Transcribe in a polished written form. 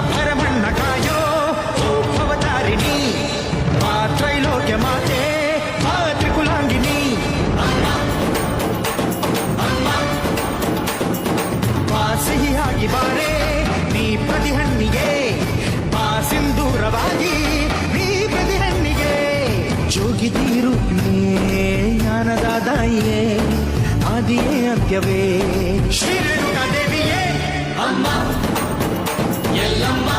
ಭರಮಣ್ಣ ಕಾಯೋ ಓ ಭವತಾರಿಣಿ ಮಾ ತ್ರೈಲೋಕ್ಯ ಮಾತೆ ಮಾ ತ್ರಿಕುಲಾಂಗಿನಿ ಮಾ ಸಿಹಿಯಾಗಿ ಬಾರೆ ನೀ ಪ್ರತಿಹಣ್ಣಿಗೆ ಮಾ ಸಿಂಧೂರವಾಗಿ ನೀ ಪ್ರತಿಹಣ್ಣಿಗೆ ಜೋಗಿದಿ ರೂಪಿಯೇ ಜ್ಞಾನದ ದಾಯಿಯೇ ಆದಿಯೇ ಅಂತ್ಯವೇ ಶ್ರೀ ರೇಣುಕಾ ದೇವಿಯೇ ಅಮ್ಮ ಎಲ್ಲಮ್ಮ